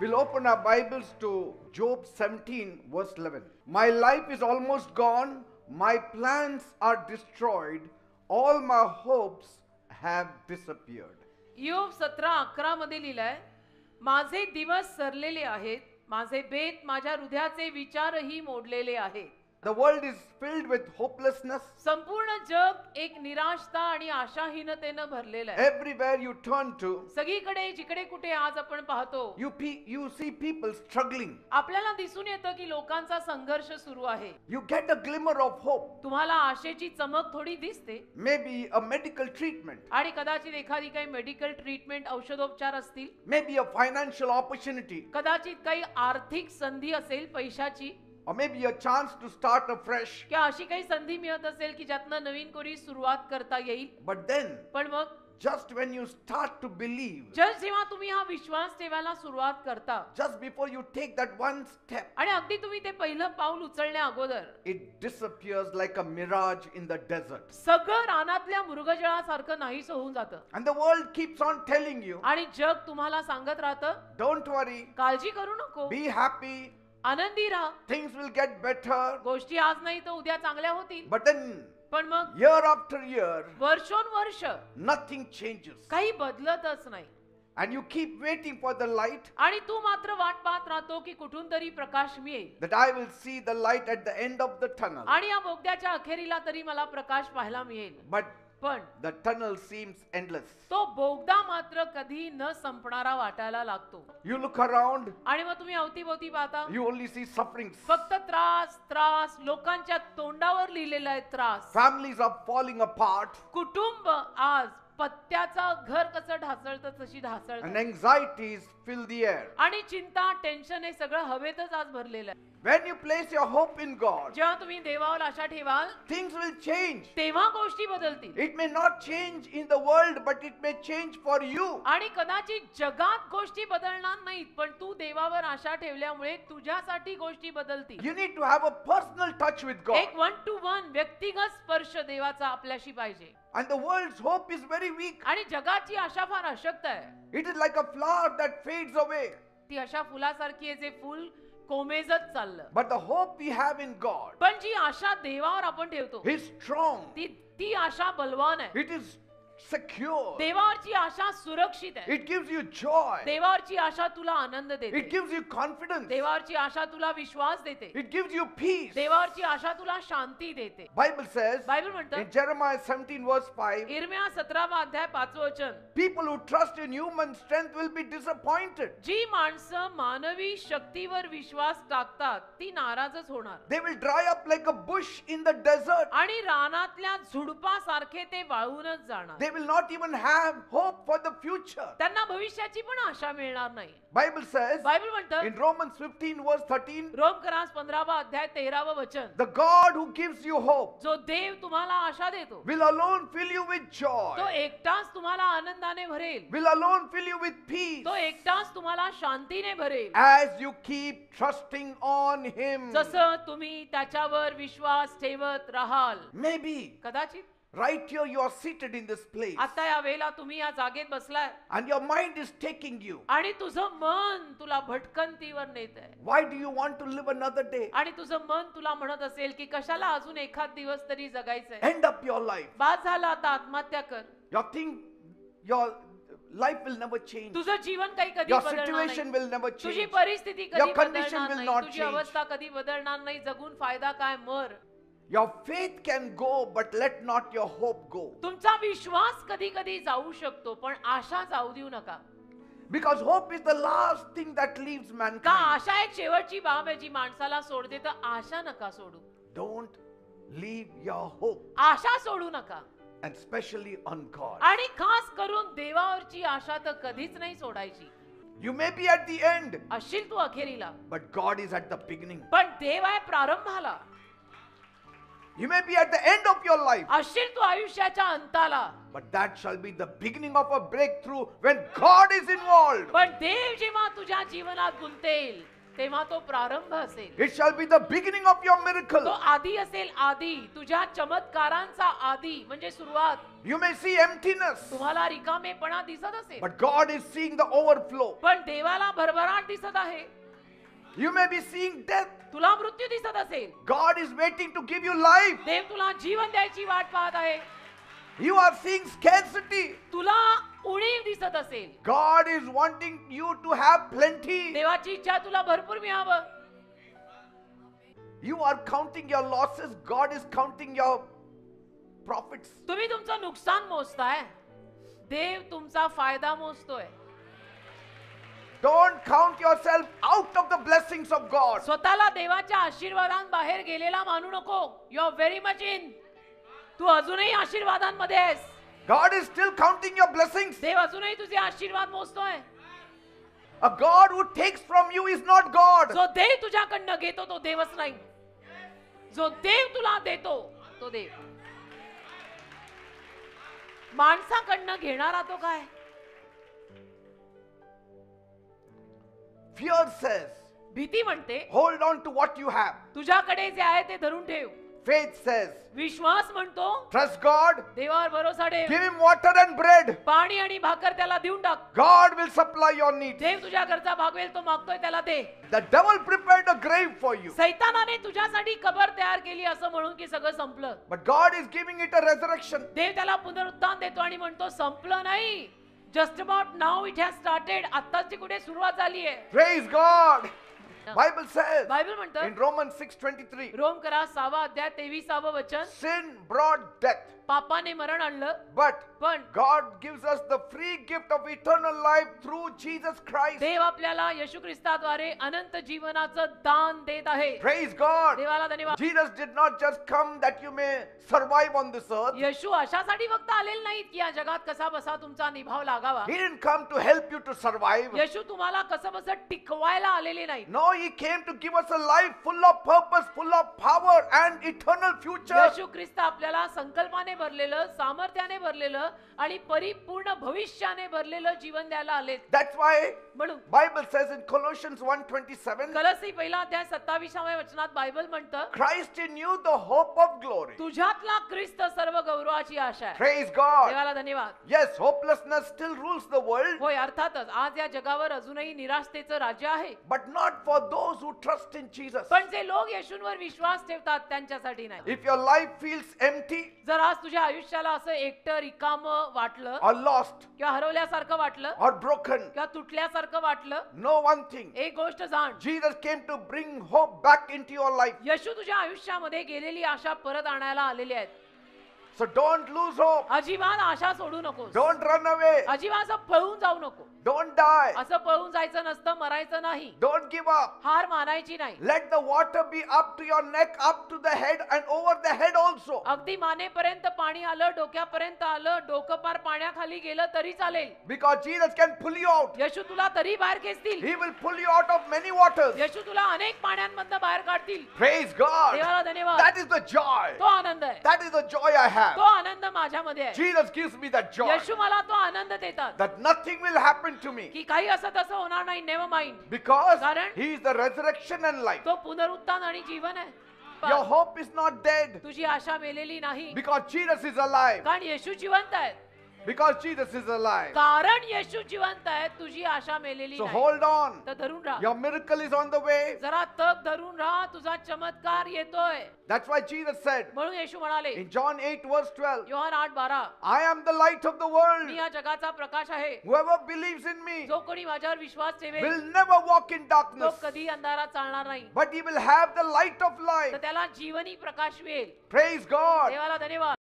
We'll open our Bibles to Job 17 verse 11. My life is almost gone. My plans are destroyed. All my hopes have disappeared. योग 17:11 मध्ये लिहिलंय, माझे दिवस सरलेले आहेत, माझे बेत माझ्या हृदयाचे विचारही मोडलेले आहेत. The world is filled with hopelessness. संपूर्ण जग एक निराशता आणि आशाहीनतेने भरलेलं आहे. Everywhere you turn to, सगळीकडे जिकडे कुठे आज आपण पाहतो, you see people struggling. आपल्याला दिसून येतं की लोकांचा संघर्ष सुरू आहे. You get a glimmer of hope. तुम्हाला आशेची चमक थोडी दिसते. Maybe a medical treatment. आणि कदाचित एखादी काही मेडिकल ट्रीटमेंट, औषधोपचार असतील. Maybe a financial opportunity. कदाचित काही आर्थिक संधी असेल पैशाची. Or maybe a chance to start afresh. किंवा अशी काही संधी मिळत असेल की ज्यातनं नवीन कोणी सुरुवात करता येईल. But then, पण मग just when you start to believe, जेव्हा तुम्ही हा विश्वास ठेवायला सुरुवात करता, just before you take that one step, आणि अगदी तुम्ही ते पहिलं पाऊल उचलण्या अगोदर, it disappears like a mirage in the desert. सगळं रानातल्या मृगजळासारखं नाहीसं होऊन जातं. And the world keeps on telling you, आणि जग तुम्हाला सांगत राहतं, don't worry, काळजी करू नको, be happy, आनंदी राहा, things will get better. गोष्टी आज नाही तर उद्या चांगल्या होतील. But then, पण मग year after year, वर्षोनवर्ष nothing changes. काही बदलतच नाही. And you keep waiting for the light, आणि तू मात्र वाट पाहत राहतो की कुठून तरी प्रकाश मिळेल. that I will see the light at the end of the tunnel. आणि या बोगद्याच्या अखेरीला तरी मला प्रकाश पाहायला मिळेल. पण the tunnel seems endless. तो बोगदा मात्र कधी न संपणारा वाटायला लागतो. You look around, आणि मग तुम्ही अवतीभोवती पाहता, you only see sufferings. फक्त त्रास त्रास, लोकांच्या तोंडावर लिहिलेला आहे त्रास. Families are falling apart. कुटुंब आज पत्त्याचं घर कसं ढासळतं तशी And ढासळतं. anxieties fill the air. आणि चिंता, टेन्शन हे सगळं हवेतच आज भरलेलं आहे. When you place your hope in God, जेव्हा तुम्ही देवावर आशा ठेवाल, things will change. तेव्हा गोष्टी बदलतील. It may not change in the world, but it may change for you. आणि कदाचित जगात गोष्टी बदलणार नाहीत, पण तू देवावर आशा ठेवल्यामुळे तुझ्यासाठी गोष्टी बदलतील. You need to have a personal touch with God. एक 1-to-1 व्यक्तिगत स्पर्श देवाचा आपल्याशी पाहिजे. And the world's hope is very weak. आणि जगाची आशा फार अशक्त आहे. It is like a flower that fades away. ती अशा फुलासारखी आहे जे फुल कोमेजत चाललं. But the hope we have in God, पण जी आशा देवावर आपण ठेवतो, is strong. ती आशा बलवान आहे. It is secure. देवावरची आशा सुरक्षित आहे. It gives you joy. देवावरची आशा तुला आनंद It देते. gives you confidence. देवावरची आशा तुला विश्वास देते. It gives you peace. देवावरची आशा तुला शांती देते. Bible says बायबल म्हणतं, in Jeremiah 17 verse 5, इर्मिया 17वा अध्याय 5वं वचन, people who trust in human strength will be disappointed. जी माणसं मानवी शक्तीवर विश्वास टाकतात ती नाराजच होणार. They will dry up like a bush in the desert. आणि रानातल्या झुडपासारखे ते वाळूनच जाणार. They will not even have hope for the future. त्यांना भविष्याची पण आशा मिळणार नाही. Bible says बायबल म्हणतं, in Romans 15 verse 13, रोमकरास 15वा अध्याय 13व वचन, the God who gives you hope जो देव तुम्हाला आशा देतो, will alone fill you with तो joy, एकटाच तुम्हाला आनंदाने भरेल. will alone fill you with peace, तो एकटाच तुम्हाला शांतीने भरेल. as you keep trusting on him. जसं तुम्ही त्याच्यावर विश्वास ठेवत राहाल. Maybe कदाचित right here you are seated in this place आता या वेळेला तुम्ही या जागेत बसलाय and your mind is taking you. आणि तुझं मन तुला भटकंतीवर नेत आहे. Why do you want to live another day? आणि तुझं मन तुला म्हणत असेल की कशाला अजून एखाद दिवस तरी जगायचंय. End up your life. बाद झालं, आता आत्महत्या कर. Your life will never change. तुझं जीवन काही कधी Your बदलणार situation नाही. will never तुझी change. परिस्थिती Your कधी condition बदलणार will नाही. not तुझी change. अवस्था कधी बदलणार नाही. जगून फायदा काय, मर. Your faith can go, but let not your hope go. तुमचा विश्वास कधी कधी जाऊ शकतो, पण आशा जाऊ देऊ नका. Because hope is the last thing that leaves का mankind. आशा एक शेवटची बाब आहे जी माणसाला सोडते, तर आशा नका सोडू. Don't leave your hope, आशा सोडू नका. and especially on God. आणि खास करून देवावरची आशा तर कधीच नाही सोडायची. You may be at the end, असशील तू अखेरीला, but God is at the beginning. पण देव आहे प्रारंभाला. You may be at the end of your life, असशील तू आयुष्याच्या अंताला, but that shall be the beginning of a breakthrough when God is involved. पण देव जेव्हा तुझ्या जीवनात गुंतेल, तेव्हा तो प्रारंभ असेल. It shall be the beginning of your तो miracle. आधी असेल. आधी तुझ्या चमत्कारांचा आधी म्हणजे सुरुवात. You may see emptiness, तुम्हाला रिकामेपणा दिसत असेल, but God is seeing the overflow. पण देवाला भरभराट दिसत आहे. You may be seeing death. तुला मृत्यू दिसत असेल, God is waiting to give you life. देव तुला जीवन द्यायची वाट पाहत आहे. You are seeing scarcity. तुला उणीव दिसत असेल, God is wanting you to have plenty. देवाची इच्छा आहे तुला भरपूर मिळावं. You are counting your losses. God is counting your profits. तुम्ही तुमचं नुकसान मोजताय, देव तुमचा फायदा मोजतोय. Don't count yourself out of the blessings of God. स्वतःला देवाच्या आशीर्वादांबाहेर गेलेला मानू नको. You are very much in. तू अजूनही आशीर्वादांमध्ये आहेस. God is still counting your blessings. देव अजूनही तुझे आशीर्वाद मोजतोय. A God who takes from you is not God. जो देव तुझ्याकडनं घेतो तो देवच नाही. जो देव तुला देतो तो देव. माणसाकडनं घेणारा तो काय? Fear says, भीती म्हणते hold on to what you have. तुझ्याकडे जे आहे ते धरून ठेव. Faith says, विश्वास म्हणतो trust God. देवावर भरोसा ठेव. Give him water and bread. पाणी आणि भाकर त्याला देऊन टाक. God will supply your needs. देव तुझ्या गरजा भागवेल. तो मागतोय त्याला दे. The devil prepared a grave for you. सैतानाने तुझ्यासाठी कबर तयार केली असं म्हणून की सगळं संपलं. But God is giving it a resurrection. देव त्याला पुनरुत्थान देतो आणि म्हणतो संपलं नाही. Just about now it has started. आत्ताची कुठे सुरुवात झाली आहे. Praise God. Bible says Bible म्हणतं in Romans 6:23, रोम करा 6वा अध्याय 23वा वचन, sin brought death, पापाने मरण आणलं, but पण God gives us the free gift of eternal life through Jesus Christ. देव आपल्याला येशू ख्रिस्ताद्वारे अनंत जीवनाचं दान देत आहे. Praise God. देवाला धन्यवाद. Jesus did not just come that you may survive on this earth. येशू अशासाठी फक्त आलेले नाहीत की या जगात कसा बसा तुमचा निभाव लागावा. He didn't come to help you to survive. येशू तुम्हाला कसं बसं टिकवायला आलेले नाहीत. No, he came to give us a life full of purpose, full of power and eternal future. येशू ख्रिस्त आपल्याला संकल्पाने भरलेलं, सामर्थ्याने भरलेलं आणि परिपूर्ण भविष्याने भरलेलं जीवन द्यायला आले. That's why म्हणून Bible says in Colossians 1:27, कलसी पहिला अध्याय 27व्या वचनात बायबल म्हणतं Christ in you the hope of glory. तुझ्यातला ख्रिस्त सर्व गौरवाची आशा आहे. Praise God. देवाला धन्यवाद. Yes, hopelessness still rules the world, होय, अर्थातच आज या जगावर अजूनही निराशतेचं राज्य आहे. but not for those who trust in Jesus. पण जे लोक येशूंवर विश्वास ठेवतात त्यांच्यासाठी नाही. If your life feels empty जर आज तुझ्या आयुष्याला असं एकटं रिकामं वाटलं or lost किंवा हरवल्यासारखं वाटलं or broken, किंवा तुटल्यासारखं वाटलं, know one thing. एक गोष्ट जाण, Jesus came to bring hope back into your life. येशू तुझ्या आयुष्यामध्ये गेलेली आशा परत आणायला आलेली आहेत. So don't lose hope. अजिबात आशा सोडू नकोस. Don't run away. अजिबात असं पळून जाऊ नको. Don't die. असं पळून जायचं नसतं, मरायचं नाही. Don't give up. हार मानायची नाही. Let the water be up to your neck, up to the head and over the head also. अगदी मानेपर्यंत पाणी आलं, डोक्यापर्यंत आलं, डोकं पार पाण्याखाली गेलं तरी चालेल. Because Jesus can pull you out. येशू तुला तरी बाहेर खेचतील. He will pull you out of many waters. येशू तुला अनेक पाण्यांमधनं बाहेर काढतील. Praise God. देवाला धन्यवाद. That is the joy. तो आनंद आहे. That is the joy I have. तो आनंद माझ्यामध्ये आहे. Jesus gives me that joy. येशू मला तो आनंद देतात That nothing will happen to me. की काही असं तसं होणार नाही. Never mind. Because कारण He is the resurrection and life. तो पुनरुत्थान आणि जीवन आहे. Your पण hope is not dead. तुझी आशा मेलेली नाही. Because Jesus is alive. कारण येशू जिवंत आहेत. Because Jesus is alive. कारण येशू जिवंत आहेत, तुझी आशा मेलेली So नाही. hold on. तर धरून राहा. Your miracle is on the way. जरा तग धरून राहा. तुझा चमत्कार येतोय. That's why Jesus said म्हणून येशू म्हणाले in John 8:12, Yohan 8:12, I am the light of the world. मी या जगाचा प्रकाश आहे. Whoever believes in me जो कोणी माझ्यावर विश्वास ठेवेल will never walk in तो darkness, कधी अंधारात चालणार नाही, but he will have the light of तर life. त्याला जीवनी प्रकाश मिळेल. Praise God. देवाला धन्यवाद.